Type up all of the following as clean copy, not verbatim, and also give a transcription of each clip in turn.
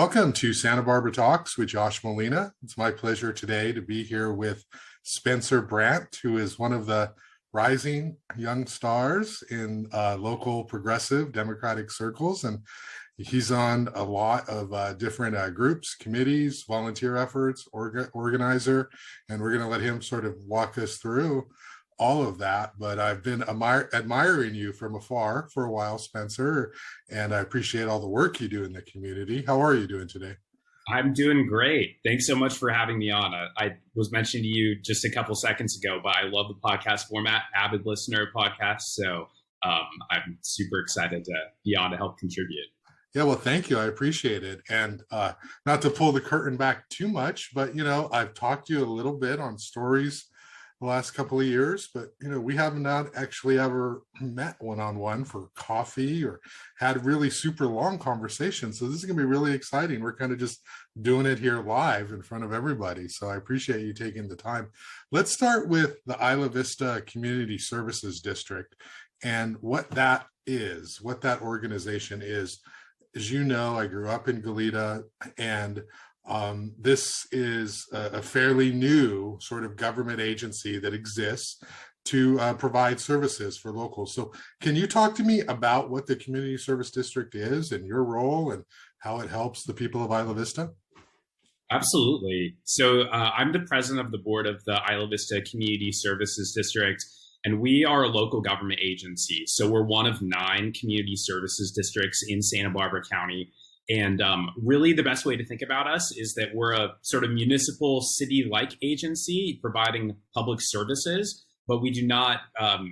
Welcome to Santa Barbara Talks with Josh Molina. It's my pleasure today to be here with Spencer Brandt, who is one of the rising young stars in local progressive Democratic circles. And he's on a lot of different groups, committees, volunteer efforts, organizer, and we're going to let him sort of walk us through all of that. But I've been admiring you from afar for a while, Spencer, and I appreciate all the work you do in the community. How are you doing today? I'm doing great. Thanks so much for having me on. I was mentioning to you just a couple seconds ago, but I love the podcast format, avid listener podcast. So I'm super excited to be on to help contribute. Yeah, well, thank you. I appreciate it. And not to pull the curtain back too much, but, I've talked to you a little bit on stories the last couple of years, but, we have not actually ever met one-on-one for coffee or had really super long conversations. So this is going to be really exciting. We're kind of just doing it here live in front of everybody. So I appreciate you taking the time. Let's start with the Isla Vista Community Services District and what that is, what that organization is. As you know, I grew up in Goleta, and this is a fairly new sort of government agency that exists to provide services for locals. So can you talk to me about what the Community Service District is and your role and how it helps the people of Isla Vista? Absolutely. So I'm the president of the board of the Isla Vista Community Services District, and we are a local government agency. So we're one of 9 community services districts in Santa Barbara County. And really the best way to think about us is that we're a sort of municipal city-like agency providing public services, but we do not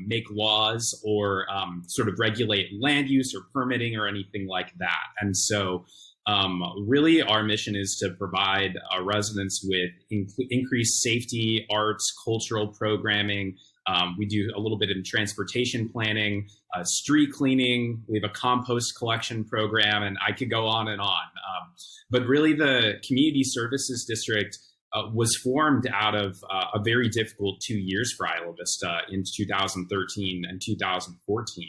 make laws or sort of regulate land use or permitting or anything like that. And so really our mission is to provide our residents with increased safety, arts, cultural programming. We do a little bit in transportation planning, street cleaning. We have a compost collection program, and I could go on and on. But really, the Community Services District was formed out of a very difficult 2 years for Isla Vista in 2013 and 2014,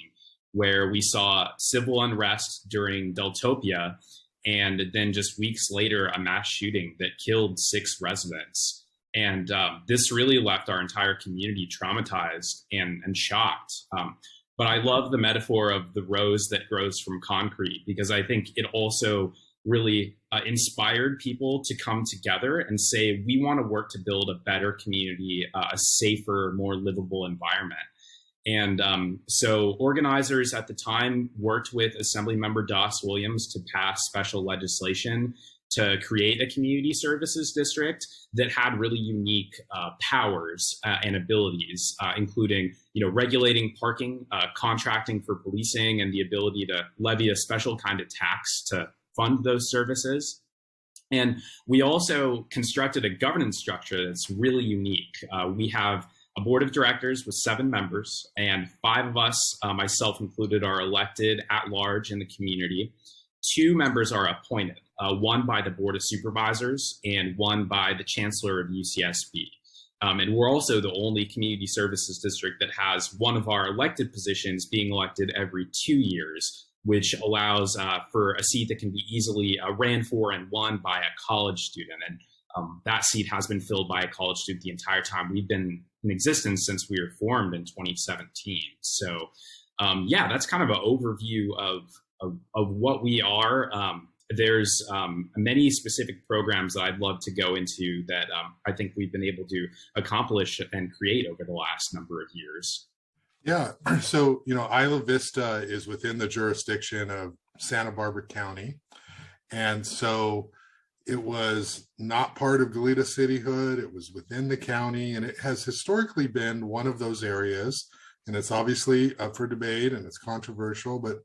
where we saw civil unrest during Deltopia, and then just weeks later, a mass shooting that killed 6 residents. And this really left our entire community traumatized and shocked. But I love the metaphor of the rose that grows from concrete, because I think it also really inspired people to come together and say, we want to work to build a better community, a safer, more livable environment. And so organizers at the time worked with Assemblymember Doss Williams to pass special legislation to create a community services district that had really unique powers and abilities, including, regulating parking, contracting for policing, and the ability to levy a special kind of tax to fund those services. And we also constructed a governance structure that's really unique. We have a board of directors with 7 members, and 5 of us, myself included, are elected at large in the community. 2 members are appointed, one by the Board of Supervisors and one by the Chancellor of UCSB. And we're also the only community services district that has one of our elected positions being elected every 2 years, which allows for a seat that can be easily ran for and won by a college student. And that seat has been filled by a college student the entire time. We've been in existence since we were formed in 2017. So yeah, that's kind of an overview of what we are. There's many specific programs that I'd love to go into that I think we've been able to accomplish and create over the last number of years. Yeah, so, Isla Vista is within the jurisdiction of Santa Barbara County. And so it was not part of Goleta cityhood. It was within the county, and it has historically been one of those areas. And it's obviously up for debate and it's controversial, but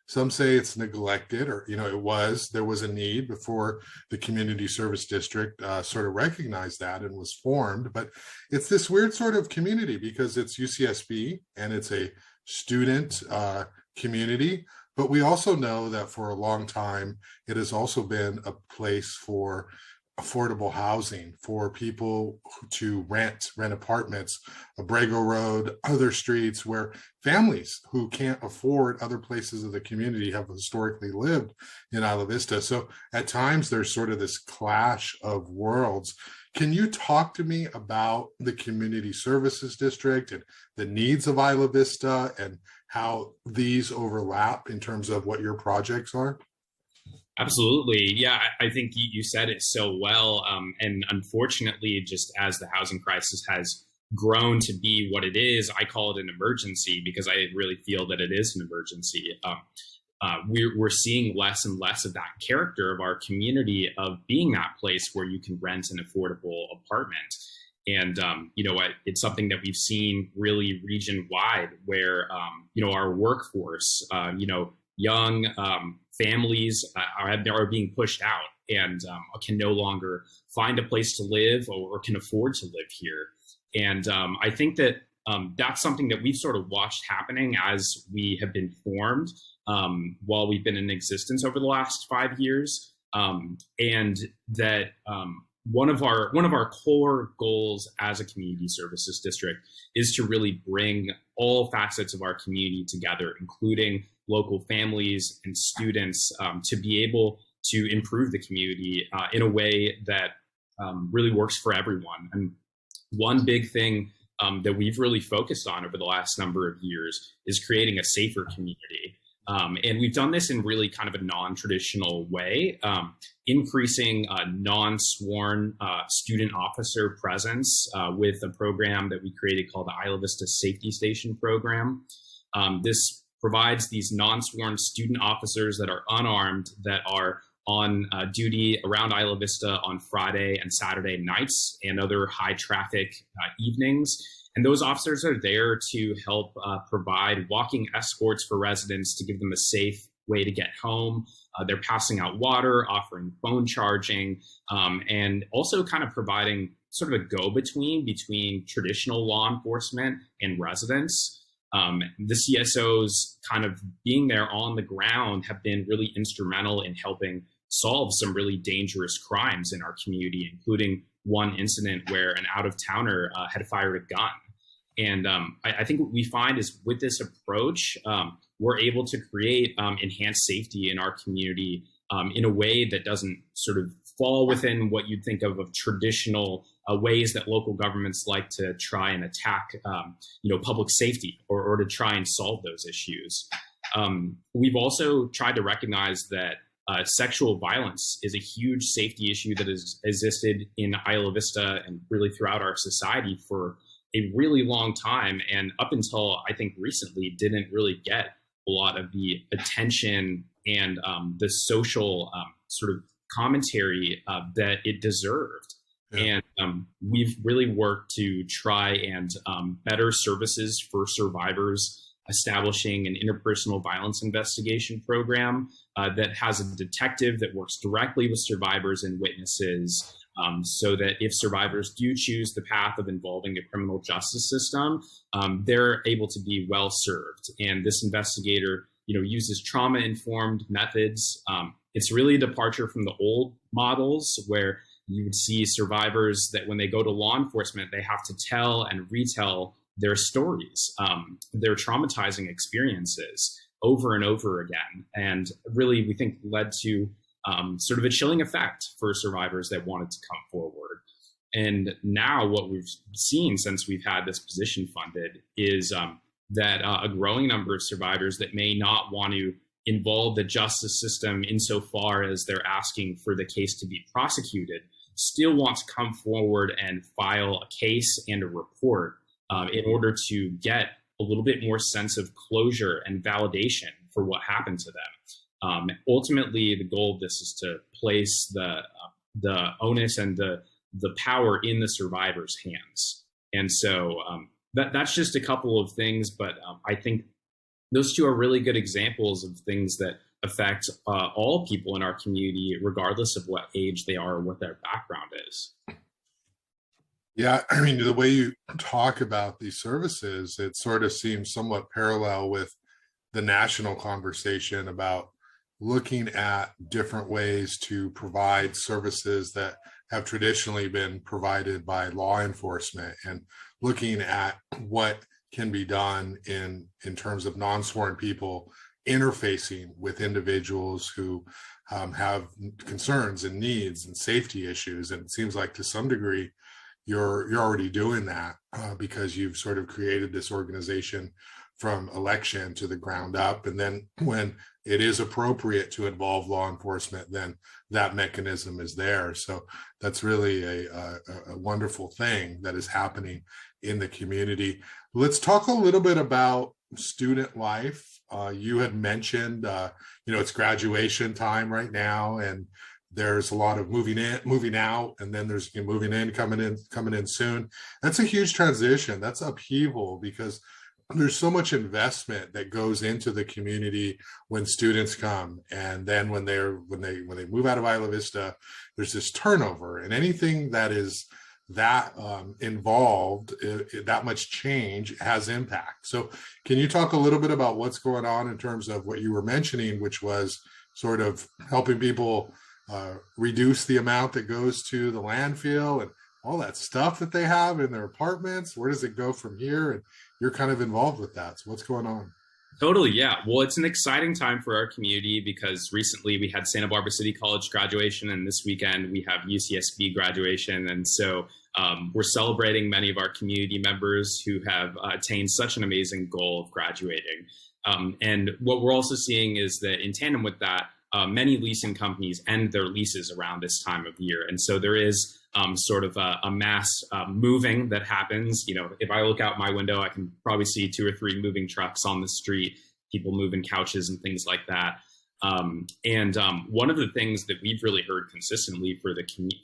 some say it's neglected, or, there was a need before the Community Service District sort of recognized that and was formed. But it's this weird sort of community because it's UCSB and it's a student community. But we also know that for a long time, it has also been a place for affordable housing for people to rent apartments, Abrego Road, other streets where families who can't afford other places of the community have historically lived in Isla Vista. So at times there's sort of this clash of worlds. Can you talk to me about the Community Services District and the needs of Isla Vista and how these overlap in terms of what your projects are? Absolutely. Yeah, I think you said it so well. And unfortunately, just as the housing crisis has grown to be what it is, I call it an emergency because I really feel that it is an emergency. We're seeing less and less of that character of our community of being that place where you can rent an affordable apartment. And, it's something that we've seen really region wide where, our workforce, young families are being pushed out and can no longer find a place to live or can afford to live here. And I think that that's something that we've sort of watched happening as we have been formed while we've been in existence over the last 5 years. And that one of our core goals as a community services district is to really bring all facets of our community together, including local families and students, to be able to improve the community in a way that really works for everyone. And one big thing that we've really focused on over the last number of years is creating a safer community. And we've done this in really kind of a non-traditional way, increasing non-sworn student officer presence with a program that we created called the Isla Vista Safety Station Program. This provides these non-sworn student officers that are unarmed, that are on duty around Isla Vista on Friday and Saturday nights and other high traffic evenings. And those officers are there to help provide walking escorts for residents to give them a safe way to get home. They're passing out water, offering phone charging, and also kind of providing sort of a go-between between traditional law enforcement and residents. The CSOs kind of being there on the ground have been really instrumental in helping solve some really dangerous crimes in our community, including one incident where an out-of-towner had fired a gun. And I think what we find is with this approach, we're able to create enhanced safety in our community in a way that doesn't sort of fall within what you'd think of traditional ways that local governments like to try and attack, public safety or to try and solve those issues. We've also tried to recognize that sexual violence is a huge safety issue that has existed in Isla Vista and really throughout our society for a really long time. And up until I think recently didn't really get a lot of the attention and the social sort of commentary that it deserved. Yeah. And we've really worked to try and better services for survivors, establishing an interpersonal violence investigation program that has a detective that works directly with survivors and witnesses, so that if survivors do choose the path of involving the criminal justice system, they're able to be well served. And this investigator, uses trauma-informed methods. It's really a departure from the old models where you would see survivors that when they go to law enforcement, they have to tell and retell their stories, their traumatizing experiences over and over again. And really, we think led to sort of a chilling effect for survivors that wanted to come forward. And now what we've seen since we've had this position funded is that a growing number of survivors that may not want to involve the justice system insofar as they're asking for the case to be prosecuted still want to come forward and file a case and a report in order to get a little bit more sense of closure and validation for what happened to them. Ultimately, the goal of this is to place the onus and the power in the survivor's hands. And so that's just a couple of things, but I think those two are really good examples of things that affect all people in our community, regardless of what age they are or what their background is. Yeah, I mean, the way you talk about these services, it sort of seems somewhat parallel with the national conversation about looking at different ways to provide services that have traditionally been provided by law enforcement, and looking at what can be done in terms of non-sworn people interfacing with individuals who have concerns and needs and safety issues. And it seems like to some degree you're already doing that because you've sort of created this organization from election to the ground up. And then when it is appropriate to involve law enforcement, then that mechanism is there. So that's really a wonderful thing that is happening in the community. Let's talk a little bit about student life. You had mentioned, it's graduation time right now, and there's a lot of moving in, moving out, and then there's moving in, coming in soon. That's a huge transition. That's upheaval because there's so much investment that goes into the community when students come, and then when they move out of Isla Vista, there's this turnover, and anything that is that involved, that much change has impact. So can you talk a little bit about what's going on in terms of what you were mentioning, which was sort of helping people reduce the amount that goes to the landfill and all that stuff that they have in their apartments? Where does it go from here? And you're kind of involved with that. So what's going on? Totally, yeah. Well, it's an exciting time for our community because recently we had Santa Barbara City College graduation, and this weekend we have UCSB graduation. And so we're celebrating many of our community members who have attained such an amazing goal of graduating. And what we're also seeing is that in tandem with that, many leasing companies end their leases around this time of year. And so there is sort of a mass moving that happens. If I look out my window, I can probably see 2 or 3 moving trucks on the street, people moving couches and things like that. And one of the things that we've really heard consistently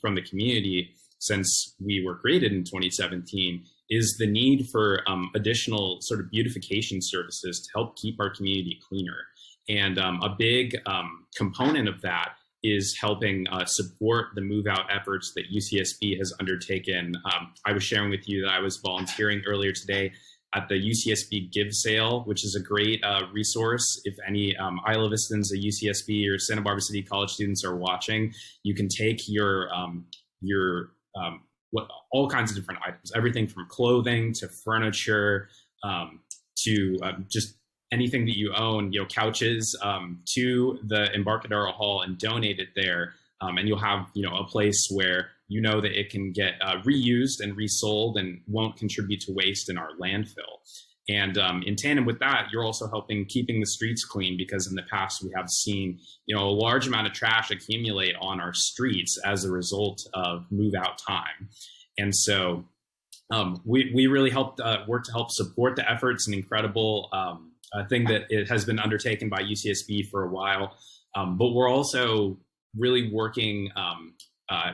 from the community since we were created in 2017 is the need for additional sort of beautification services to help keep our community cleaner. And a big component of that is helping support the move out efforts that UCSB has undertaken. I was sharing with you that I was volunteering earlier today at the UCSB Give Sale, which is a great resource. If any Isla Vistans, a UCSB or Santa Barbara City College students are watching, you can take your all kinds of different items, everything from clothing to furniture to just anything that you own, couches, to the Embarcadero Hall and donate it there. And you'll have, a place where that it can get reused and resold and won't contribute to waste in our landfill. And in tandem with that, you're also helping keeping the streets clean, because in the past we have seen, a large amount of trash accumulate on our streets as a result of move out time. And so we really helped work to help support the efforts. An incredible thing that it has been undertaken by UCSB for a while. But we're also really working,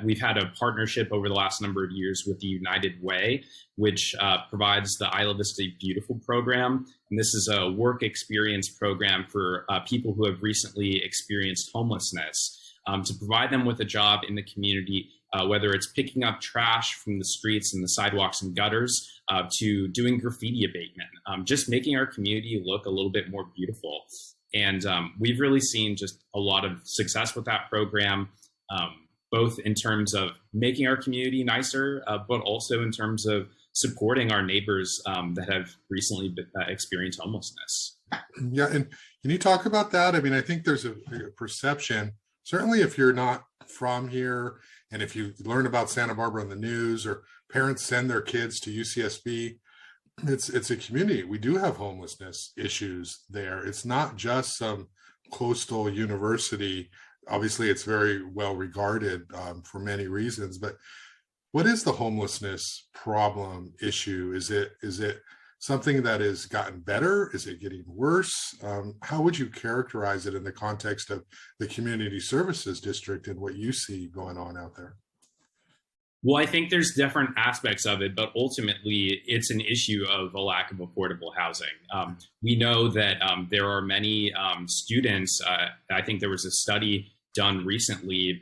we've had a partnership over the last number of years with the United Way, which provides the Isla Vista Beautiful program. And this is a work experience program for people who have recently experienced homelessness, to provide them with a job in the community, whether it's picking up trash from the streets and the sidewalks and gutters, to doing graffiti abatement, just making our community look a little bit more beautiful. And we've really seen just a lot of success with that program, both in terms of making our community nicer, but also in terms of supporting our neighbors that have recently experienced homelessness. Yeah, and can you talk about that? I mean, I think there's a perception, certainly if you're not from here, and if you learn about Santa Barbara on the news, or parents send their kids to UCSB, it's a community. We do have homelessness issues there. It's not just some coastal university. Obviously, it's very well regarded for many reasons, but what is the homelessness problem issue? Is it something that has gotten better? Is it getting worse? How would you characterize it in the context of the community services district and what you see going on out there? Well, I think there's different aspects of it, but ultimately it's an issue of a lack of affordable housing. We know that there are many students. I think there was a study done recently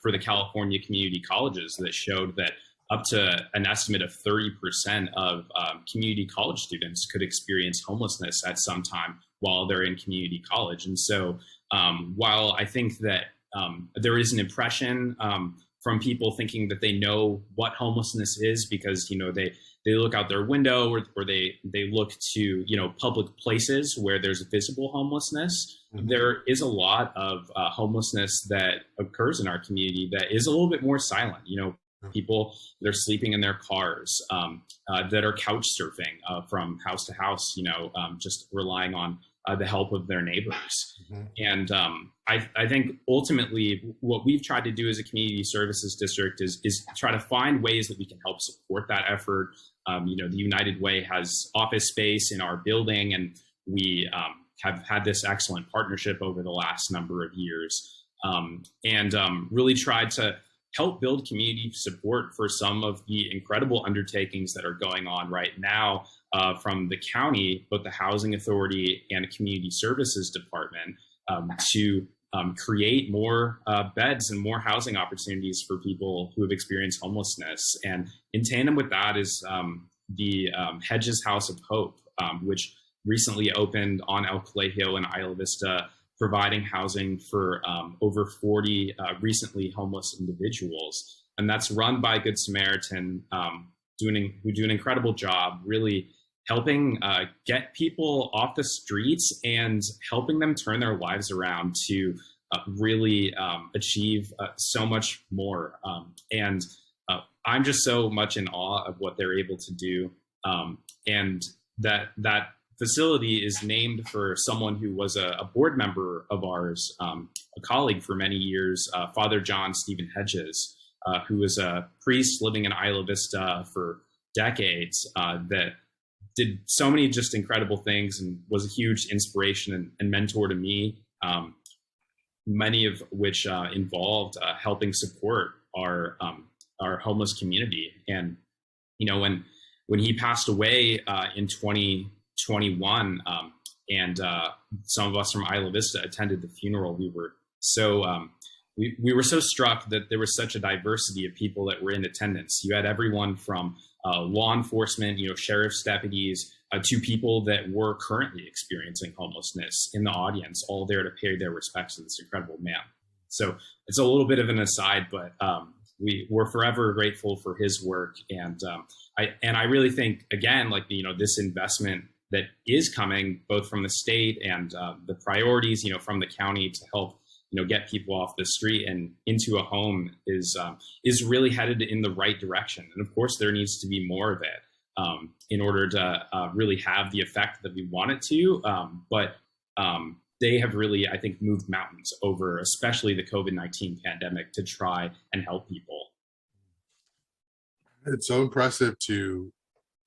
for the California community colleges that showed that up to an estimate of 30% of community college students could experience homelessness at some time while they're in community college. And so while I think that there is an impression from people thinking that they know what homelessness is because, they look out their window or they look to, public places where there's visible homelessness. Mm-hmm. There is a lot of homelessness that occurs in our community that is a little bit more silent. People that are sleeping in their cars, that are couch surfing from house to house, just relying on the help of their neighbors. Mm-hmm. And I think ultimately what we've tried to do as a community services district is try to find ways that we can help support that effort. The United Way has office space in our building, and we have had this excellent partnership over the last number of years, and really tried to help build community support for some of the incredible undertakings that are going on right now from the county, both the Housing Authority and Community Services Department, to create more beds and more housing opportunities for people who have experienced homelessness. And in tandem with that is the Hedges House of Hope, which recently opened on El Colegio in Isla Vista, providing housing for over 40 recently homeless individuals. And that's run by Good Samaritan, who do an incredible job, really helping get people off the streets and helping them turn their lives around to really achieve so much more. And I'm just so much in awe of what they're able to do. And that facility is named for someone who was a board member of ours, a colleague for many years, Father John Stephen Hedges, who was a priest living in Isla Vista for decades, that did so many just incredible things and was a huge inspiration and mentor to me, many of which involved helping support our homeless community. And, when he passed away in 2021, and some of us from Isla Vista attended the funeral, we were so struck that there was such a diversity of people that were in attendance. You had everyone from law enforcement, sheriff's deputies, to people that were currently experiencing homelessness in the audience, all there to pay their respects to this incredible man. So it's a little bit of an aside, but we're forever grateful for his work. And I really think, again, this investment that is coming both from the state and the priorities, from the county to help, get people off the street and into a home is really headed in the right direction. And of course, there needs to be more of it in order to really have the effect that we want it to. But they have really, I think, moved mountains over, especially the COVID-19 pandemic, to try and help people. It's so impressive to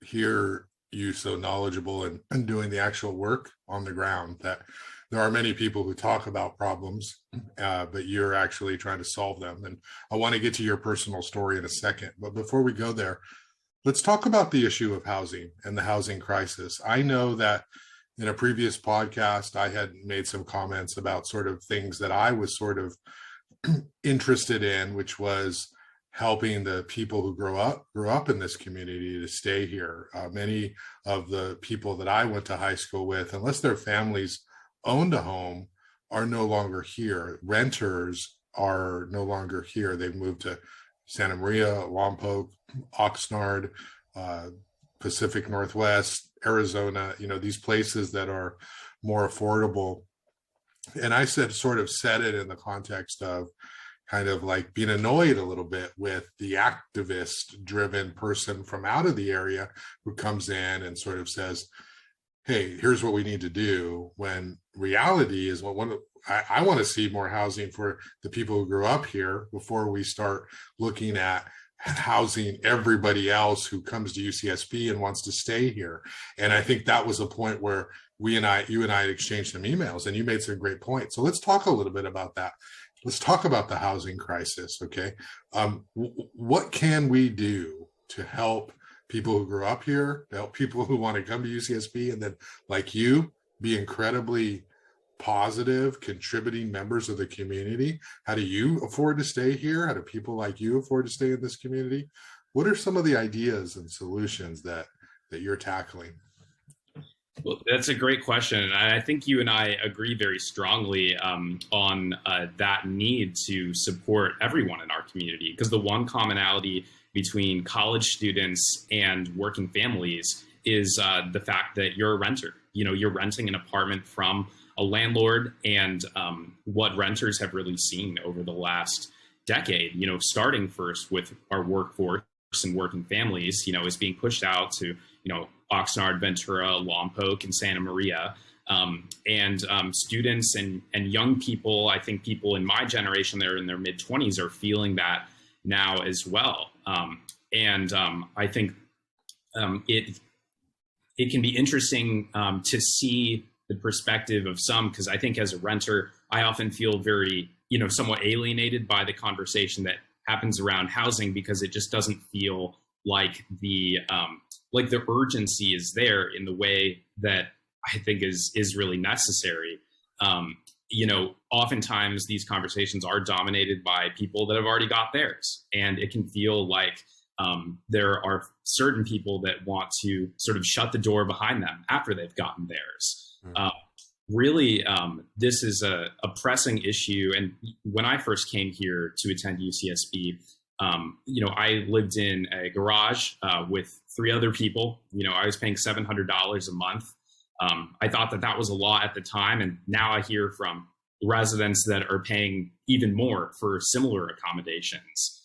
hear you so knowledgeable and doing the actual work on the ground, that there are many people who talk about problems, but you're actually trying to solve them. And I want to get to your personal story in a second. But before we go there, let's talk about the issue of housing and the housing crisis. I know that in a previous podcast, I had made some comments about sort of things that I was sort of interested in, which was helping the people who grew up in this community to stay here. Many of the people that I went to high school with, unless their families owned a home, are no longer here. Renters are no longer here. They've moved to Santa Maria, Lompoc, Oxnard, Pacific Northwest, Arizona, these places that are more affordable. And I sort of said it in the context of kind of like being annoyed a little bit with the activist driven person from out of the area who comes in and sort of says, hey, here's what we need to do, when reality is I want to see more housing for the people who grew up here before we start looking at housing everybody else who comes to UCSB and wants to stay here. And I think that was a point where you and I exchanged some emails, and you made some great points. So let's talk a little bit about that. Let's talk about the housing crisis, okay? What can we do to help people who grew up here, to help people who want to come to UCSB, and then, like you, be incredibly positive, contributing members of the community? How do you afford to stay here? How do people like you afford to stay in this community? What are some of the ideas and solutions that you're tackling? Well, that's a great question. And I think you and I agree very strongly on that need to support everyone in our community, because the one commonality between college students and working families is the fact that you're a renter. You know, you're renting an apartment from a landlord, and what renters have really seen over the last decade, you know, starting first with our workforce and working families, you know, is being pushed out to, you know, Oxnard, Ventura, Lompoc, and Santa Maria. And students and young people, I think people in my generation that are in their mid-20s are feeling that now as well. I think it can be interesting to see the perspective of some, because I think as a renter, I often feel very, you know, somewhat alienated by the conversation that happens around housing, because it just doesn't feel like the urgency is there in the way that I think is really necessary. You know, oftentimes these conversations are dominated by people that have already got theirs, and it can feel like there are certain people that want to sort of shut the door behind them after they've gotten theirs. Really, this is a pressing issue. And when I first came here to attend UCSB, you know, I lived in a garage with 3 other people. You know, I was paying $700 a month. I thought that was a lot at the time. And now I hear from residents that are paying even more for similar accommodations.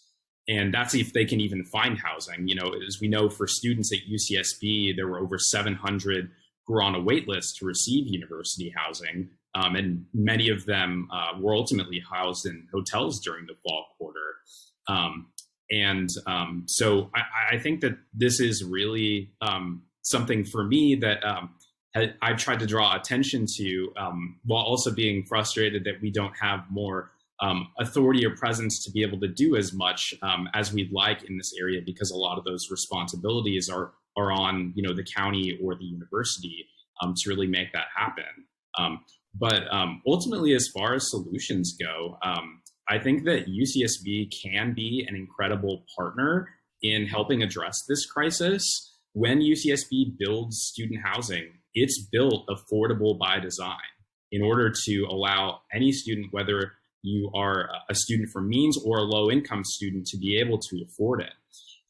And that's if they can even find housing. You know, as we know, for students at UCSB, there were over 700 who were on a wait list to receive university housing. And many of them were ultimately housed in hotels during the fall quarter. So I think that this is really something for me that I've tried to draw attention to, while also being frustrated that we don't have more authority or presence to be able to do as much as we'd like in this area, because a lot of those responsibilities are on, you know, the county or the university to really make that happen. But ultimately, as far as solutions go, I think that UCSB can be an incredible partner in helping address this crisis. When UCSB builds student housing, it's built affordable by design in order to allow any student, whether you are a student from means or a low income student, to be able to afford it.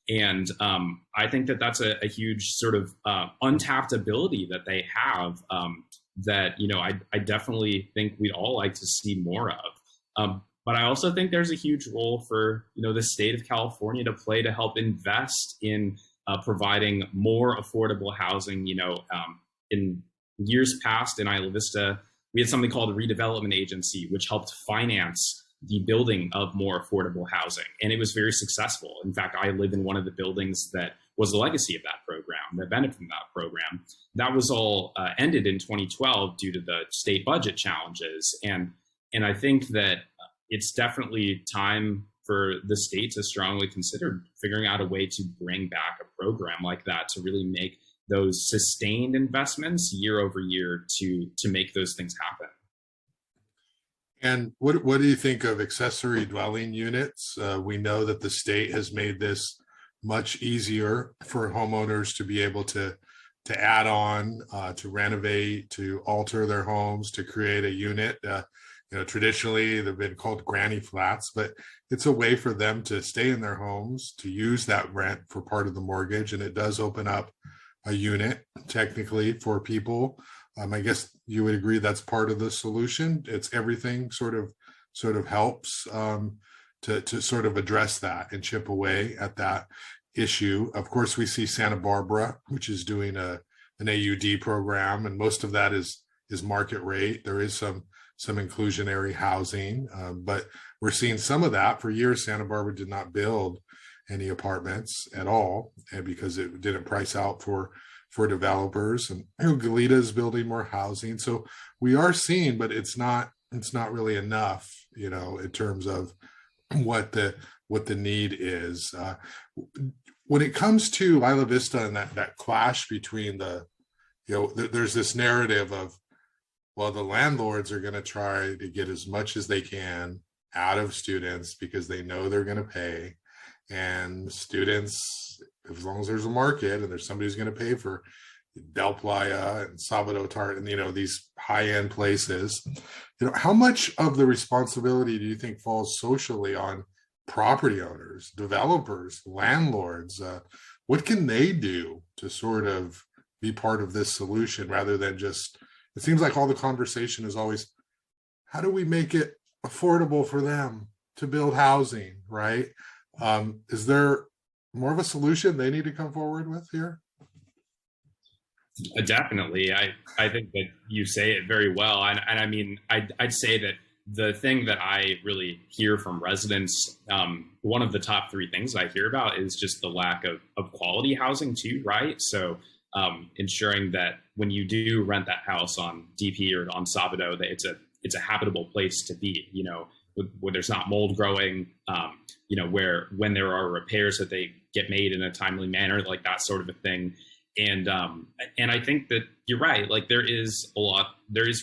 And I think that that's a huge sort of untapped ability that they have that, you know, I definitely think we'd all like to see more of. But I also think there's a huge role for, you know, the state of California to play to help invest in providing more affordable housing. You know, in years past in Isla Vista, we had something called a redevelopment agency, which helped finance the building of more affordable housing. And it was very successful. In fact, I live in one of the buildings that was the legacy of that program, that benefited from that program. That was all ended in 2012 due to the state budget challenges. And I think that it's definitely time for the state to strongly consider figuring out a way to bring back a program like that, to really make those sustained investments year over year to make those things happen. And what do you think of accessory dwelling units? We know that the state has made this much easier for homeowners to be able to add on, to renovate, to alter their homes, to create a unit. You know, traditionally they've been called granny flats, but it's a way for them to stay in their homes, to use that rent for part of the mortgage, and it does open up a unit technically for people. I guess you would agree that's part of the solution. It's everything sort of helps to sort of address that and chip away at that issue. Of course, we see Santa Barbara, which is doing an AUD program, and most of that is market rate. There is some inclusionary housing, but we're seeing some of that. For years, Santa Barbara did not build any apartments at all, and because it didn't price out for developers. And Goleta is building more housing, so we are seeing, but it's not really enough, you know, in terms of what the need is. When it comes to Isla Vista and that clash between there's this narrative of, well, the landlords are going to try to get as much as they can out of students because they know they're going to pay, and students, as long as there's a market and there's somebody who's going to pay for, Del Playa and Sabado Tart and, these high-end places. How much of the responsibility do you think falls socially on property owners, developers, landlords? What can they do to sort of be part of this solution rather than just, it seems like all the conversation is always, how do we make it affordable for them to build housing, right? Is there more of a solution they need to come forward with here? Definitely. I think that you say it very well. And I mean, I'd say that the thing that I really hear from residents, one of the top three things I hear about is just the lack of quality housing too, right? So ensuring that when you do rent that house on DP or on Sabado, that it's a habitable place to be, where there's not mold growing, where when there are repairs that they get made in a timely manner, like that sort of a thing. And I think that you're right. Like there is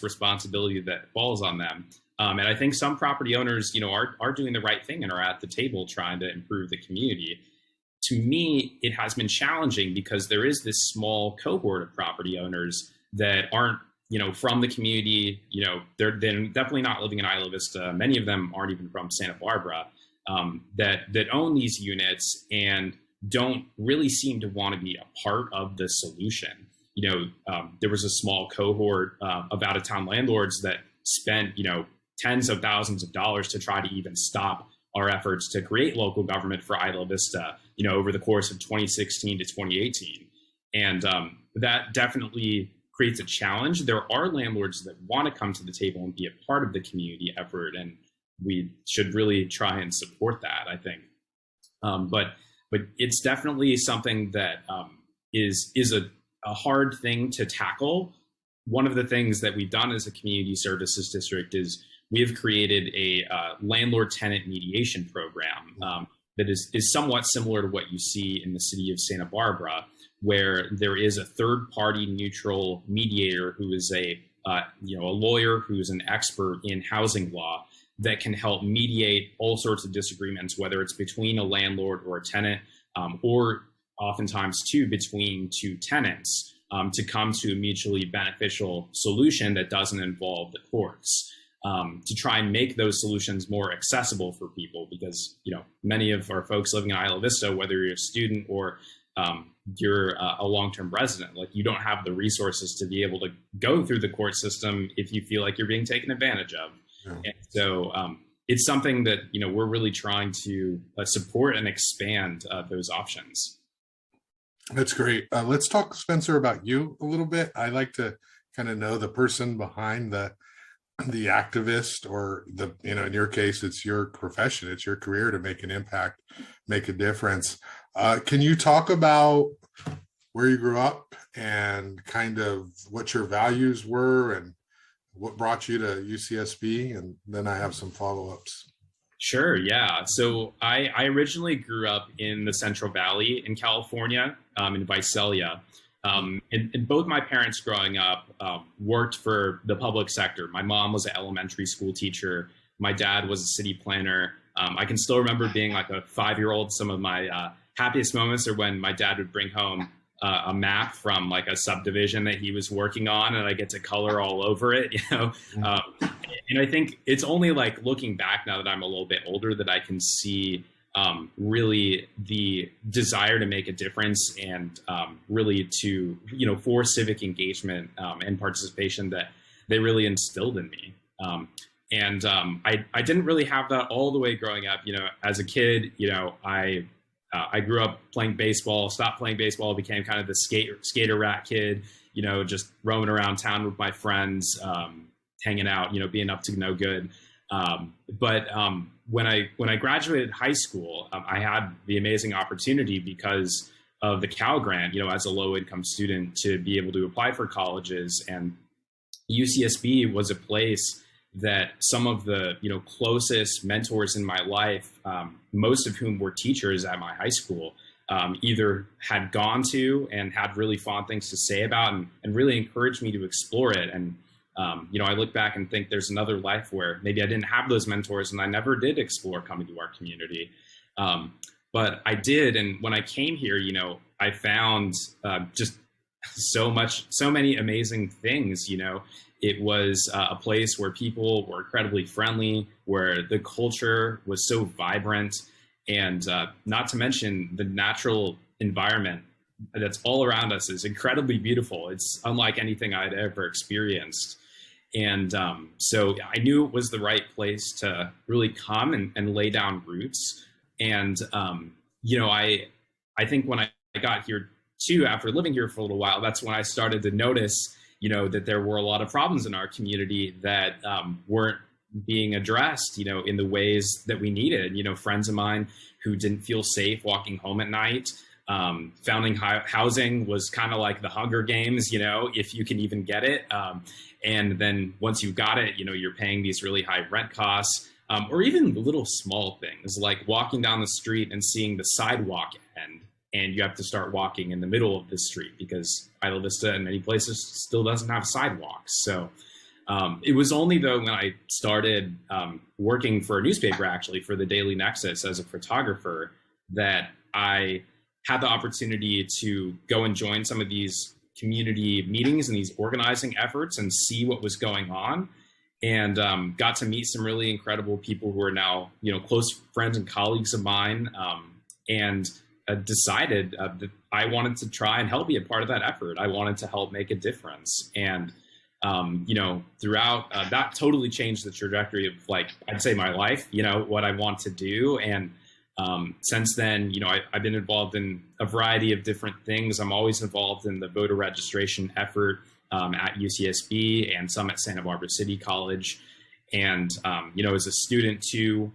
responsibility that falls on them. And I think some property owners, are doing the right thing and are at the table trying to improve the community. To me, it has been challenging because there is this small cohort of property owners that aren't, from the community. They're definitely not living in Isla Vista. Many of them aren't even from Santa Barbara, that own these units and don't really seem to want to be a part of the solution. There was a small cohort of out-of-town landlords that spent, tens of thousands of dollars to try to even stop our efforts to create local government for Isla Vista, over the course of 2016 to 2018. And that definitely creates a challenge. There are landlords that want to come to the table and be a part of the community effort, and we should really try and support that, I think. But it's definitely something that is a hard thing to tackle. One of the things that we've done as a community services district is we have created a landlord-tenant mediation program that is somewhat similar to what you see in the city of Santa Barbara, where there is a third-party neutral mediator who is a lawyer who is an expert in housing law that can help mediate all sorts of disagreements, whether it's between a landlord or a tenant, or oftentimes too between two tenants, to come to a mutually beneficial solution that doesn't involve the courts, to try and make those solutions more accessible for people. Because many of our folks living in Isla Vista, whether you're a student or you're a long-term resident, like you don't have the resources to be able to go through the court system if you feel like you're being taken advantage of. Yeah. And so it's something that we're really trying to support and expand those options. That's great. Let's talk, Spencer, about you a little bit. I like to kind of know the person behind the activist, or in your case, it's your profession, it's your career to make an impact, make a difference. Can you talk about where you grew up and kind of what your values were and what brought you to UCSB? And then I have some follow-ups. Sure, yeah. So I originally grew up in the Central Valley in California, in Visalia. And both my parents growing up worked for the public sector. My mom was an elementary school teacher. My dad was a city planner. I can still remember being like a 5-year-old. Some of my happiest moments are when my dad would bring home a map from like a subdivision that he was working on, and I get to color all over it, and I think it's only like looking back now that I'm a little bit older that I can see really the desire to make a difference and really to, for civic engagement and participation that they really instilled in me. I didn't really have that all the way growing up. As a kid, I grew up playing baseball, stopped playing baseball, became kind of the skater rat kid, just roaming around town with my friends, hanging out, being up to no good. But when I graduated high school, I had the amazing opportunity because of the Cal Grant, as a low income student, to be able to apply for colleges. And UCSB was a place that some of the closest mentors in my life, most of whom were teachers at my high school, either had gone to and had really fond things to say about and really encouraged me to explore it. And I look back and think there's another life where maybe I didn't have those mentors and I never did explore coming to our community. But I did. And when I came here, I found just so many amazing things. It was a place where people were incredibly friendly, where the culture was so vibrant, and not to mention the natural environment that's all around us is incredibly beautiful. It's unlike anything I'd ever experienced. And so I knew it was the right place to really come and lay down roots. And, I think when I got here too, after living here for a little while, that's when I started to notice, that there were a lot of problems in our community that weren't being addressed, in the ways that we needed. Friends of mine who didn't feel safe walking home at night. Founding housing was kind of like the Hunger Games, if you can even get it. And then once you got it, you're paying these really high rent costs, or even little small things like walking down the street and seeing the sidewalk end, and you have to start walking in the middle of the street because Isla Vista in many places still doesn't have sidewalks. So it was only though when I started working for a newspaper, actually for the Daily Nexus as a photographer, that I had the opportunity to go and join some of these community meetings and these organizing efforts and see what was going on, and got to meet some really incredible people who are now, close friends and colleagues of mine, and decided that I wanted to try and help be a part of that effort. I wanted to help make a difference. And, throughout that totally changed the trajectory of, I'd say my life, what I want to do. And since then, I've been involved in a variety of different things. I'm always involved in the voter registration effort at UCSB and some at Santa Barbara City College. And, as a student too,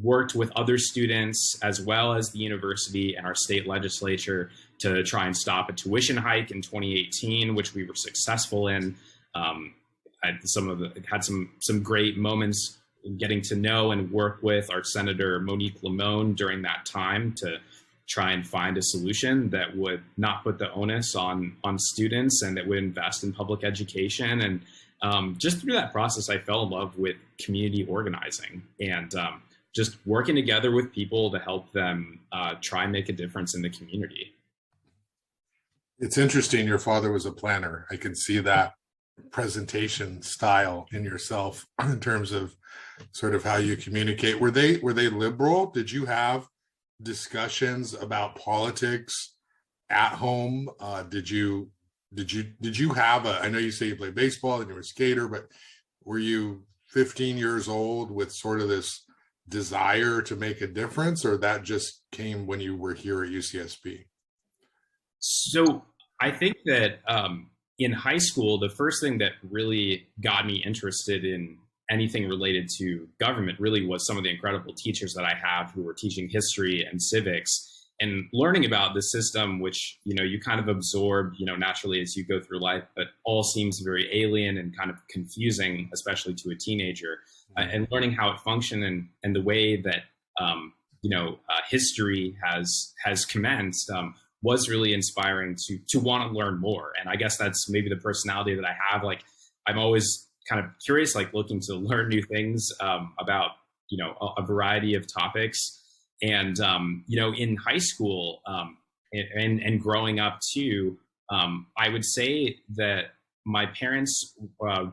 worked with other students as well as the university and our state legislature to try and stop a tuition hike in 2018, which we were successful in. I had some great moments getting to know and work with our Senator Monique Limon during that time to try and find a solution that would not put the onus on students and that would invest in public education. And just through that process, I fell in love with community organizing and just working together with people to help them try and make a difference in the community. It's interesting. Your father was a planner. I can see that presentation style in yourself in terms of sort of how you communicate. Were they liberal? Did you have discussions about politics at home? Did you have I know you say you played baseball and you were a skater, but were you 15 years old with sort of this desire to make a difference, or that just came when you were here at UCSB? So I think that in high school, the first thing that really got me interested in anything related to government really was some of the incredible teachers that I have who were teaching history and civics and learning about the system, which, you kind of absorb, naturally as you go through life, but all seems very alien and kind of confusing, especially to a teenager, and learning how it functioned and the way that, history has commenced was really inspiring to want to learn more. And I guess that's maybe the personality that I have. I'm always kind of curious, looking to learn new things about, a variety of topics. And, in high school and growing up too, I would say that my parents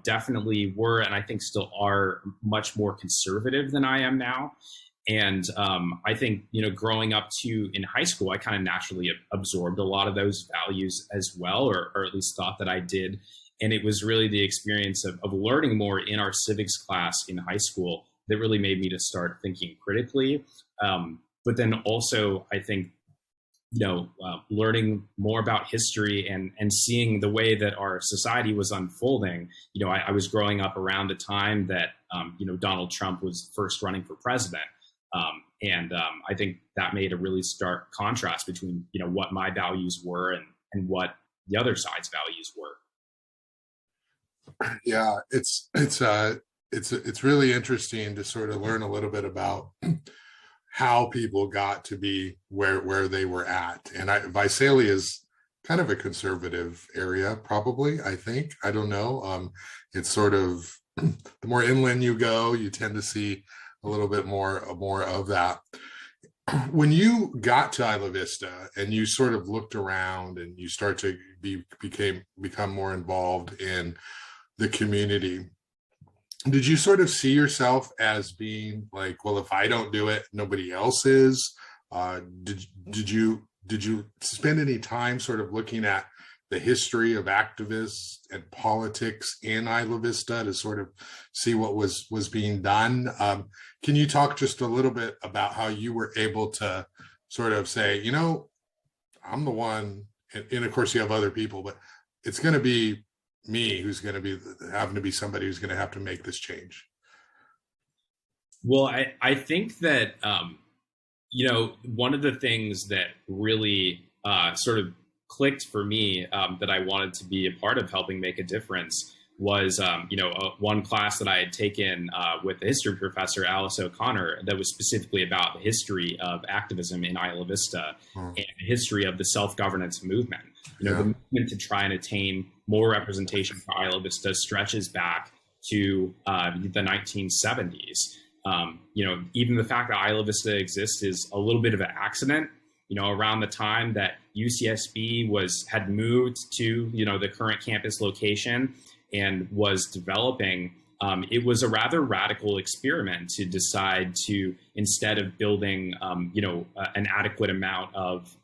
definitely were, and I think still are, much more conservative than I am now. And I think, growing up too in high school, I kind of naturally absorbed a lot of those values as well, or at least thought that I did. And it was really the experience of learning more in our civics class in high school that really made me to start thinking critically. But then also, I think, learning more about history and seeing the way that our society was unfolding. I was growing up around the time that, Donald Trump was first running for president. And I think that made a really stark contrast between, what my values were and what the other side's values were. Yeah, it's really interesting to sort of learn a little bit about how people got to be where they were at. And Visalia is kind of a conservative area, probably, I think. I don't know. It's sort of, the more inland you go, you tend to see a little bit more of that. when you got to Isla Vista and you sort of looked around and you start to become more involved in the community, did you sort of see yourself as being like, well, if I don't do it, nobody else is? Did you spend any time sort of looking at the history of activists and politics in Isla Vista to sort of see what was being done? Can you talk just a little bit about how you were able to sort of say, I'm the one, and of course you have other people, but it's going to be me who's going to be having to be somebody who's going to have to make this change? Well, I think that, one of the things that really sort of clicked for me that I wanted to be a part of helping make a difference was, one class that I had taken with the history professor, Alice O'Connor, that was specifically about the history of activism in Isla Vista and the history of the self-governance movement. The movement to try and attain more representation for Isla Vista stretches back to the 1970s. Even the fact that Isla Vista exists is a little bit of an accident. Around the time that UCSB had moved to, the current campus location and was developing, it was a rather radical experiment to decide to, instead of building, an adequate amount of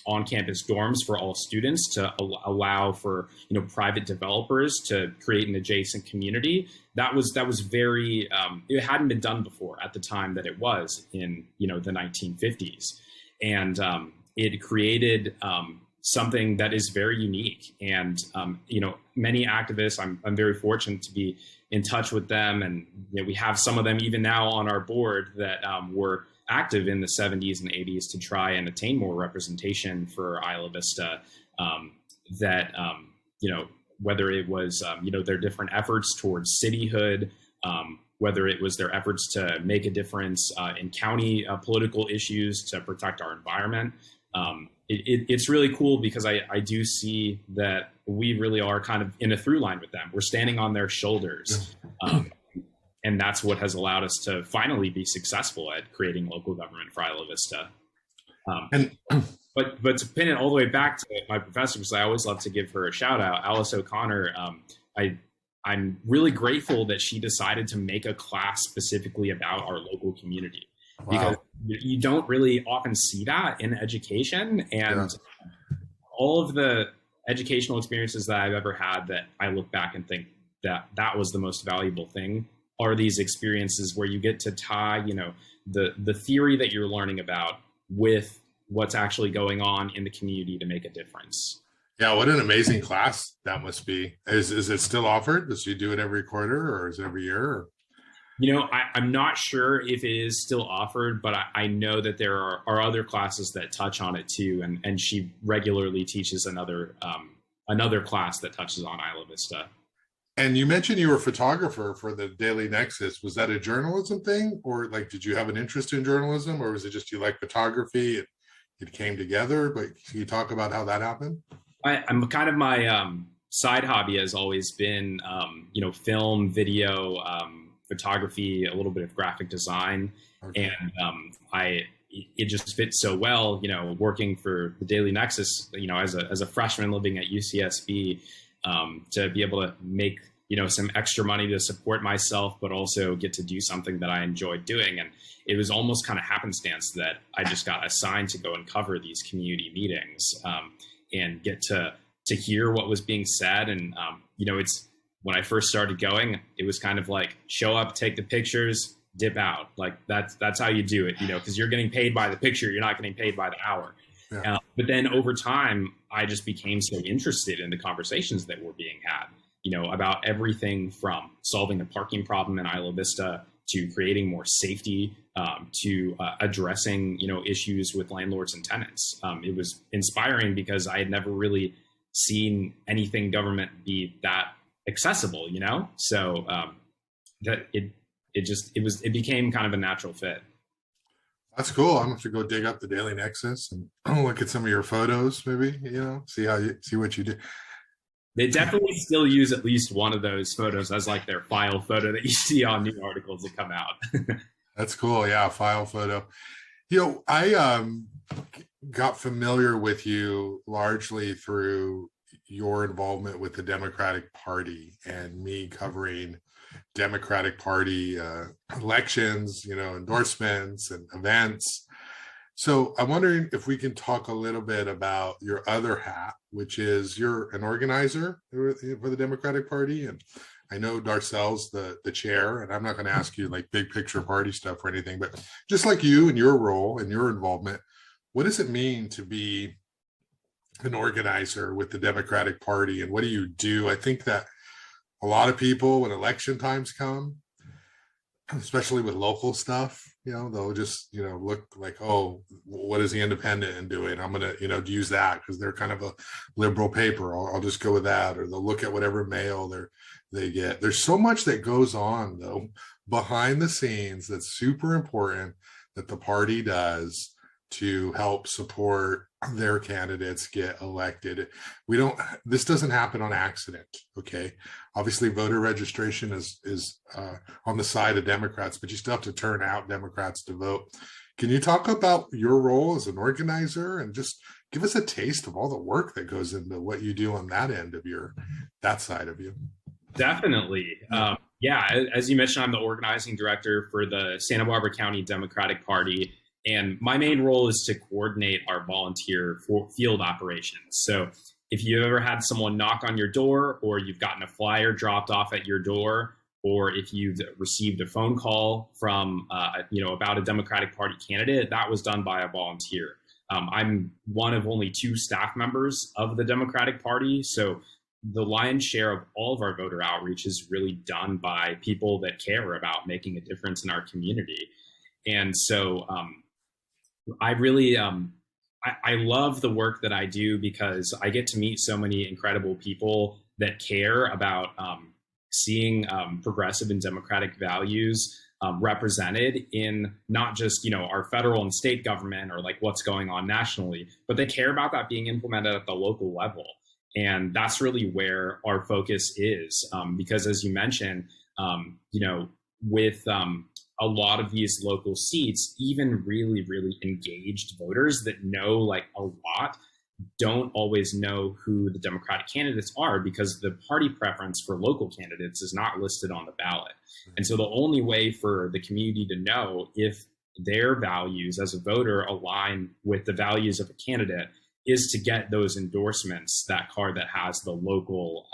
on-campus dorms for all students, to allow for, private developers to create an adjacent community. That was very, it hadn't been done before at the time that it was in, the 1950s. And it created something that is very unique. And, many activists, I'm very fortunate to be in touch with them. And we have some of them even now on our board that were active in the 70s and 80s to try and attain more representation for Isla Vista. Whether it was, their different efforts towards cityhood, whether it was their efforts to make a difference in county political issues to protect our environment. It's really cool because I do see that we really are kind of in a through line with them. We're standing on their shoulders. And that's what has allowed us to finally be successful at creating local government for Isla Vista. But to pin it all the way back to my professor, because I always love to give her a shout out, Alice O'Connor, I'm really grateful that she decided to make a class specifically about our local community. Wow. Because you don't really often see that in education. And all of the educational experiences that I've ever had that I look back and think that was the most valuable thing are these experiences where you get to tie, the theory that you're learning about with what's actually going on in the community to make a difference. Yeah, what an amazing class that must be. Is it still offered? Does you do it every quarter or is it every year? Or? I'm not sure if it is still offered, but I know that there are other classes that touch on it too. And she regularly teaches another class that touches on Isla Vista. And you mentioned you were a photographer for the Daily Nexus. Was that a journalism thing, or did you have an interest in journalism, or was it just you like photography? It came together, but can you talk about how that happened? I'm kind of my side hobby has always been, film, video, photography, a little bit of graphic design. Okay. And it just fits so well, working for the Daily Nexus, as a freshman living at UCSB, to be able to make, some extra money to support myself, but also get to do something that I enjoyed doing. And it was almost kind of happenstance that I just got assigned to go and cover these community meetings and get to hear what was being said. And, it's when I first started going, it was kind of like show up, take the pictures, dip out. Like that's how you do it, because you're getting paid by the picture. You're not getting paid by the hour. Yeah. But then over time, I just became so interested in the conversations that were being had, about everything from solving the parking problem in Isla Vista to creating more safety, to addressing, issues with landlords and tenants. It was inspiring because I had never really seen anything government be that accessible, so that it became kind of a natural fit. That's cool. I'm going to go dig up the Daily Nexus and look at some of your photos, maybe, see what you do. They definitely still use at least one of those photos as like their file photo that you see on new articles that come out. That's cool. Yeah. File photo. I got familiar with you largely through your involvement with the Democratic Party and me covering Democratic Party elections, endorsements and events. So I'm wondering if we can talk a little bit about your other hat, which is you're an organizer for the Democratic Party. And I know Darcel's the chair, and I'm not going to ask you like big picture party stuff or anything, but just like you and your role and your involvement, what does it mean to be an organizer with the Democratic Party, and what do you do? I think that a lot of people, when election times come, especially with local stuff, they'll just, look like, oh, what is the independent doing? I'm going to, use that because they're kind of a liberal paper. I'll just go with that. Or they'll look at whatever mail they get. There's so much that goes on, though, behind the scenes that's super important that the party does to help support their candidates get elected. This doesn't happen on accident. Okay. Obviously voter registration is on the side of Democrats, but you still have to turn out Democrats to vote. Can you talk about your role as an organizer and just give us a taste of all the work that goes into what you do on that end of that side of you? Definitely. Yeah. As you mentioned, I'm the organizing director for the Santa Barbara County Democratic Party. And my main role is to coordinate our volunteer field operations. So if you've ever had someone knock on your door, or you've gotten a flyer dropped off at your door, or if you've received a phone call from, about a Democratic Party candidate, that was done by a volunteer. I'm one of only 2 staff members of the Democratic Party. So the lion's share of all of our voter outreach is really done by people that care about making a difference in our community. And so, I really, I love the work that I do because I get to meet so many incredible people that care about seeing progressive and democratic values represented in not just, our federal and state government or like what's going on nationally, but they care about that being implemented at the local level. And that's really where our focus is, because as you mentioned, with a lot of these local seats, even really, really engaged voters that know like a lot don't always know who the Democratic candidates are because the party preference for local candidates is not listed on the ballot. And so the only way for the community to know if their values as a voter align with the values of a candidate is to get those endorsements, that card that has the local,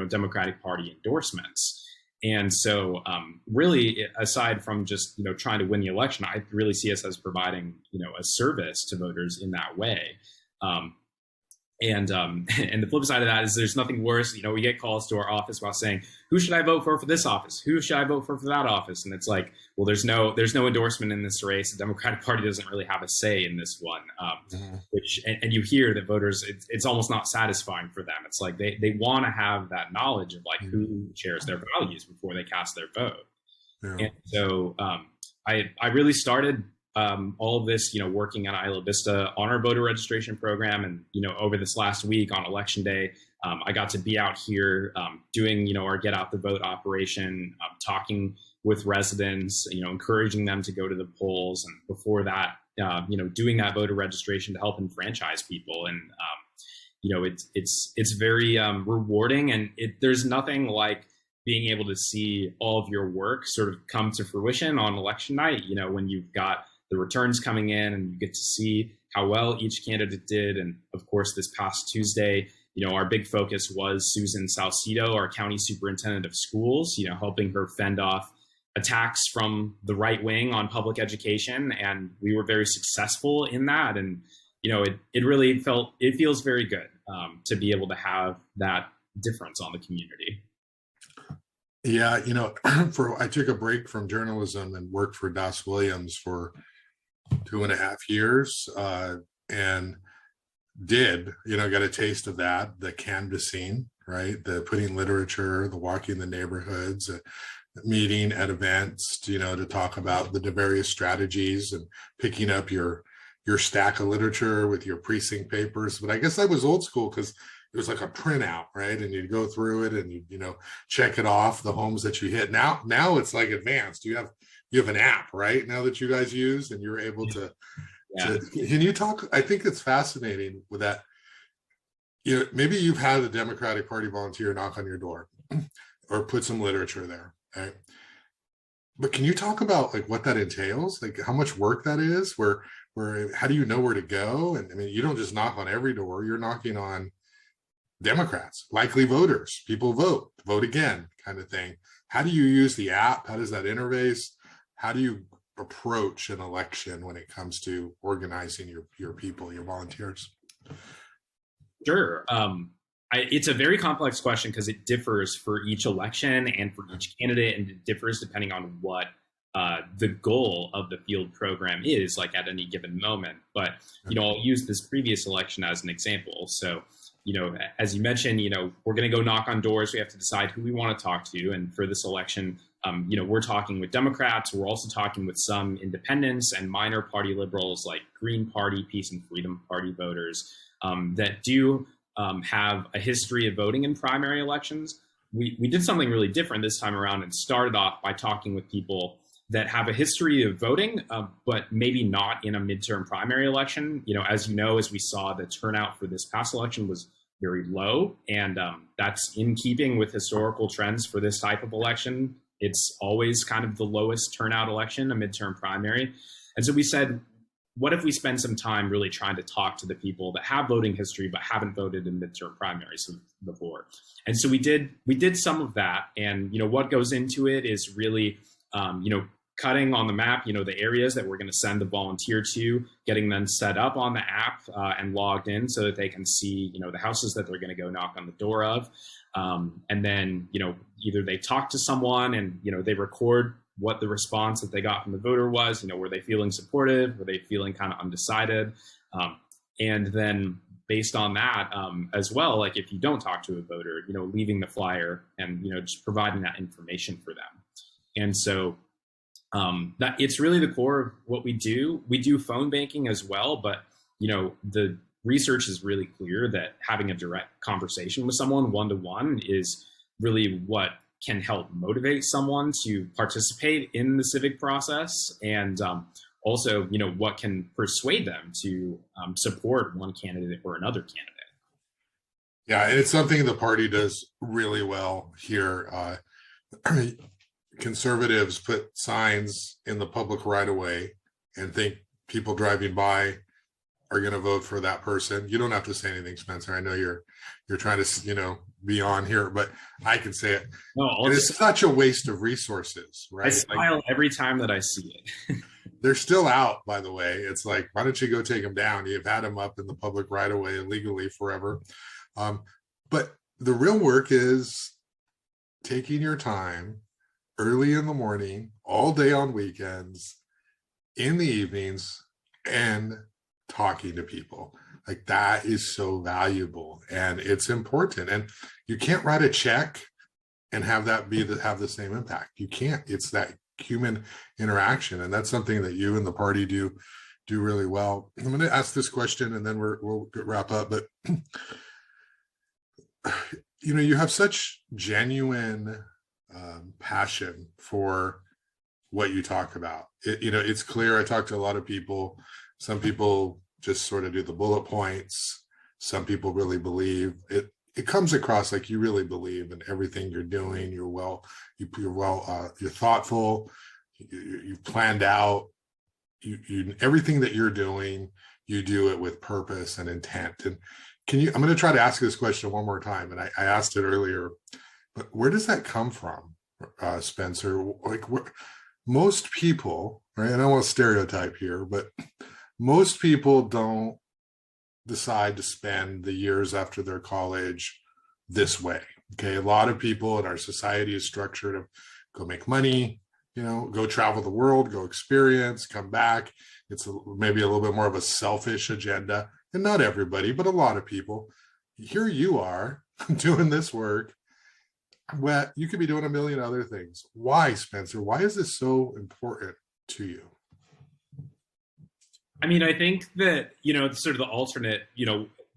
Democratic Party endorsements. And so really, aside from just, trying to win the election, I really see us as providing, a service to voters in that way. And the flip side of that is there's nothing worse. We get calls to our office about saying, who should I vote for this office? Who should I vote for that office? And it's like, well, there's no endorsement in this race. The Democratic Party doesn't really have a say in this one, and you hear that voters, it's almost not satisfying for them. It's like they want to have that knowledge of like who shares their values before they cast their vote. Yeah. And so I really started all of this, working at Isla Vista on our voter registration program. And, over this last week on election day, I got to be out here doing, our get out the vote operation, talking with residents, encouraging them to go to the polls. And before that, doing that voter registration to help enfranchise people. And, it's very rewarding. And there's nothing like being able to see all of your work sort of come to fruition on election night, when you've got the returns coming in and you get to see how well each candidate did. And of course, this past Tuesday, our big focus was Susan Salcido, our county superintendent of schools, helping her fend off attacks from the right wing on public education. And we were very successful in that. And, it feels very good to be able to have that difference on the community. Yeah. I took a break from journalism and worked for Das Williams for 2.5 years, and did, get a taste of that, the canvassing, right? The putting literature, the walking the neighborhoods, meeting at events, to talk about the various strategies and picking up your stack of literature with your precinct papers. But I guess I was old school because it was like a printout, right? And you'd go through it and you check it off, the homes that you hit. Now it's like advanced. You have you have an app, right? Now that you guys use, and you're able to, Yeah. can you talk? I think it's fascinating with that. You know, maybe you've had a Democratic Party volunteer knock on your door or put some literature there, right? But can you talk about like what that entails, like how much work that is, where how do you know where to go? And I mean, you don't just knock on every door, you're knocking on Democrats, likely voters, people vote again kind of thing. How do you use the app? How does that interface? How do you approach an election when it comes to organizing your people, your volunteers? Sure. It's a very complex question because it differs for each election and for each candidate, and it differs depending on what the goal of the field program is, like at any given moment. But, I'll use this previous election as an example. So, as you mentioned, we're going to go knock on doors. We have to decide who we want to talk to. And for this election, we're talking with Democrats. We're also talking with some independents and minor party liberals like Green Party, Peace and Freedom Party voters that do have a history of voting in primary elections. We did something really different this time around and started off by talking with people that have a history of voting, but maybe not in a midterm primary election. As we saw, the turnout for this past election was very low, and that's in keeping with historical trends for this type of election. It's always kind of the lowest turnout election, a midterm primary. And so we said, what if we spend some time really trying to talk to the people that have voting history but haven't voted in midterm primaries before? And so we did some of that. And what goes into it is really cutting on the map, the areas that we're going to send the volunteer to, getting them set up on the app and logged in so that they can see, the houses that they're going to go knock on the door of. And then, either they talk to someone and, they record what the response that they got from the voter was. Were they feeling supportive? Were they feeling kind of undecided? And then based on that as well, like if you don't talk to a voter, leaving the flyer and, just providing that information for them. And so that it's really the core of what we do. We do phone banking as well, but, the research is really clear that having a direct conversation with someone one-to-one is really what can help motivate someone to participate in the civic process, and also, what can persuade them to support one candidate or another candidate. Yeah, and it's something the party does really well here. Conservatives put signs in the public right away and think people driving by are going to vote for that person. You don't have to say anything, Spencer. I know you're trying to, be on here, but I can say it. No, it's such a waste of resources, right? I smile every time that I see it. They're still out, by the way. It's like, why don't you go take them down? You've had them up in the public right away illegally forever. But the real work is taking your time early in the morning, all day on weekends, in the evenings, and talking to people. Like that is so valuable and it's important. And you can't write a check and have that have the same impact. You can't. It's that human interaction, and that's something that you and the party do really well. I'm going to ask this question, and then we'll wrap up. But you have such genuine passion for what you talk about. It's clear. I talk to a lot of people. Some people just sort of do the bullet points. Some people really believe it. It comes across like you really believe in everything you're doing. You're thoughtful. You've planned out. You everything that you're doing, you do it with purpose and intent. And I'm going to try to ask you this question one more time. And I asked it earlier, but where does that come from, Spencer? Like most people, right? And I don't want to stereotype here, but most people don't decide to spend the years after their college this way. Okay. A lot of people in our society is structured to go make money, go travel the world, go experience, come back. It's maybe a little bit more of a selfish agenda, and not everybody, but a lot of people. Here you are doing this work. Well, you could be doing a million other things. Why, Spencer? Why is this so important to you? I mean, I think that, sort of the alternate,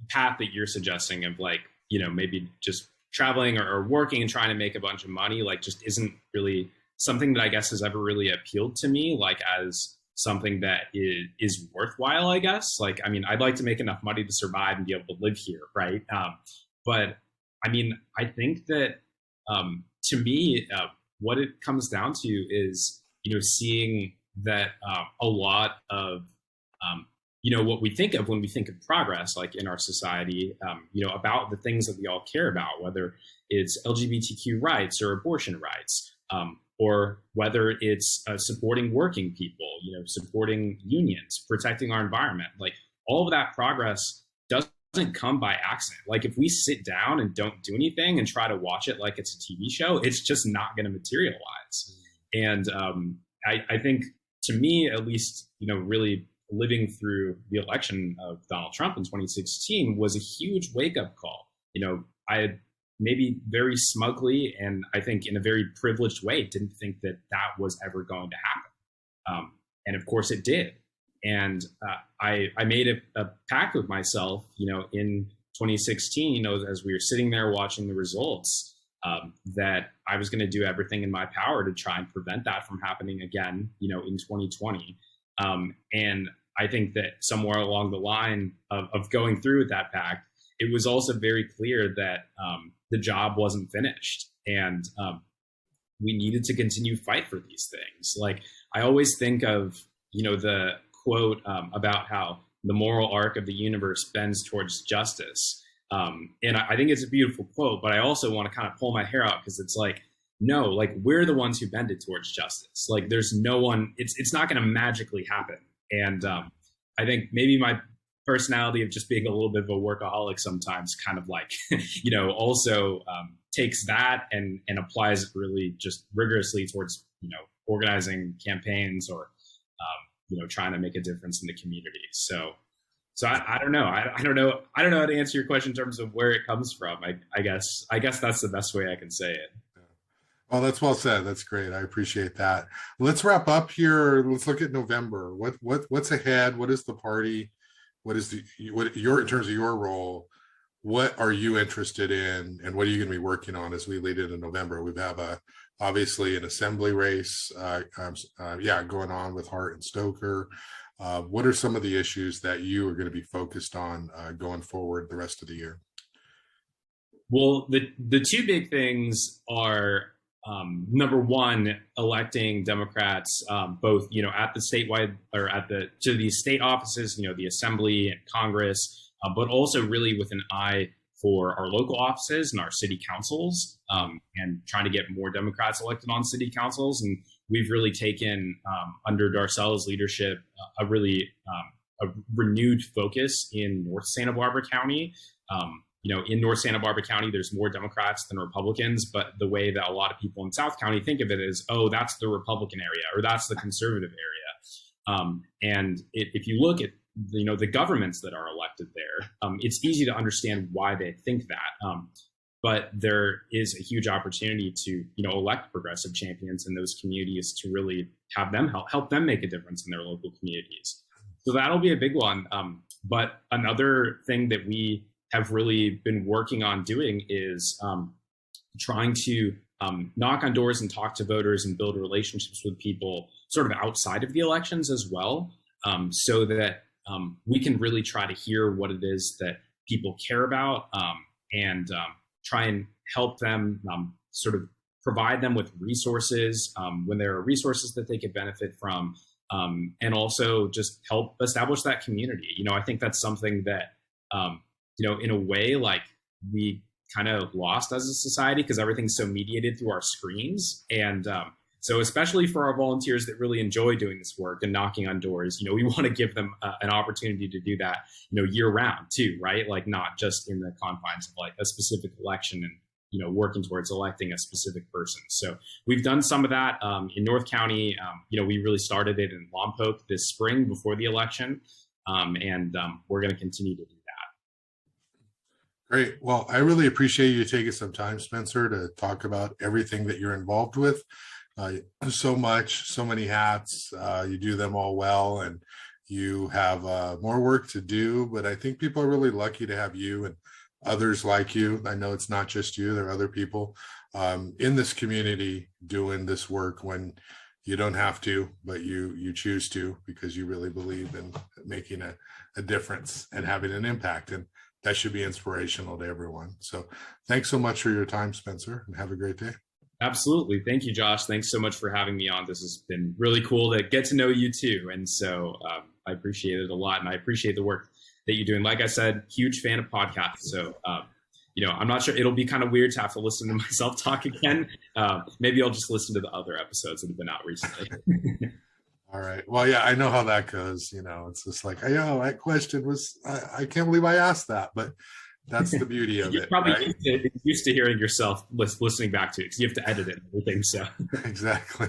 path that you're suggesting of like, maybe just traveling or working and trying to make a bunch of money, like just isn't really something that I guess has ever really appealed to me, like as something that is worthwhile, I guess. Like, I mean, I'd like to make enough money to survive and be able to live here, right? But I mean, I think that to me, what it comes down to is, seeing that a lot of, what we think of when we think of progress, like in our society, about the things that we all care about, whether it's LGBTQ rights or abortion rights, or whether it's supporting working people, supporting unions, protecting our environment, like all of that progress doesn't come by accident. Like if we sit down and don't do anything and try to watch it like it's a TV show, it's just not going to materialize. And I think, to me, at least, really living through the election of Donald Trump in 2016 was a huge wake-up call. I had maybe very smugly, and I think in a very privileged way, didn't think that that was ever going to happen. And of course it did. And I made a pact with myself, in 2016, as we were sitting there watching the results, that I was going to do everything in my power to try and prevent that from happening again, in 2020. And I think that somewhere along the line of going through with that pact, it was also very clear that the job wasn't finished, and we needed to continue fight for these things. Like I always think of, the quote about how the moral arc of the universe bends towards justice. And I think it's a beautiful quote, but I also want to kind of pull my hair out, because it's like, no, like we're the ones who bend it towards justice. Like there's no one, it's not going to magically happen. And I think maybe my personality of just being a little bit of a workaholic sometimes kind of like, also takes that and applies it really just rigorously towards, organizing campaigns or, trying to make a difference in the community. So I don't know. I don't know how to answer your question in terms of where it comes from. I guess that's the best way I can say it. Well, that's well said. That's great. I appreciate that. Let's wrap up here. Let's look at November. What's ahead? What is the party? What is in terms of your role? What are you interested in, and what are you going to be working on as we lead into November? We have obviously an assembly race, going on with Hart and Stoker. What are some of the issues that you are going to be focused on going forward the rest of the year? Well, the two big things are, number one, electing Democrats, both, at the statewide or to the state offices, the Assembly and Congress, but also really with an eye for our local offices and our city councils, and trying to get more Democrats elected on city councils. And we've really taken, under Darcel's leadership, a renewed focus in North Santa Barbara County. In North Santa Barbara County, there's more Democrats than Republicans, but the way that a lot of people in South County think of it is, oh, that's the Republican area or that's the conservative area. And if you look at, the governments that are elected there, it's easy to understand why they think that. But there is a huge opportunity to, elect progressive champions in those communities to really have them help them make a difference in their local communities. So that'll be a big one. But another thing that we have really been working on doing is trying to knock on doors and talk to voters and build relationships with people sort of outside of the elections as well, so that we can really try to hear what it is that people care about, and try and help them, sort of provide them with resources when there are resources that they could benefit from, and also just help establish that community. I think that's something that, in a way, like we kind of lost as a society because everything's so mediated through our screens. And so especially for our volunteers that really enjoy doing this work and knocking on doors, we want to give them an opportunity to do that, year round too, right? Like not just in the confines of like a specific election and, working towards electing a specific person. So we've done some of that in North County. We really started it in Lompoc this spring before the election. And we're going to continue to do that. Great. Well, I really appreciate you taking some time, Spencer, to talk about everything that you're involved with. So many hats. You do them all well, and you have more work to do, but I think people are really lucky to have you and others like you. I know it's not just you, there are other people in this community doing this work when you don't have to, but you choose to because you really believe in making a difference and having an impact. And that should be inspirational to everyone. So thanks so much for your time, Spencer, and have a great day. Absolutely. Thank you, Josh. Thanks so much for having me on. This has been really cool to get to know you too. And so I appreciate it a lot. And I appreciate the work that you're doing. Like I said, huge fan of podcasts. So, I'm not sure, it'll be kind of weird to have to listen to myself talk again. Maybe I'll just listen to the other episodes that have been out recently. All right. Well, yeah, I know how that goes. It's just like, that question was, I can't believe I asked that, but that's the beauty of You're it. probably right? used to hearing yourself listening back to it because you have to edit it and everything. So Exactly.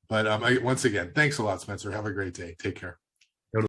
But once again, thanks a lot, Spencer. Have a great day. Take care.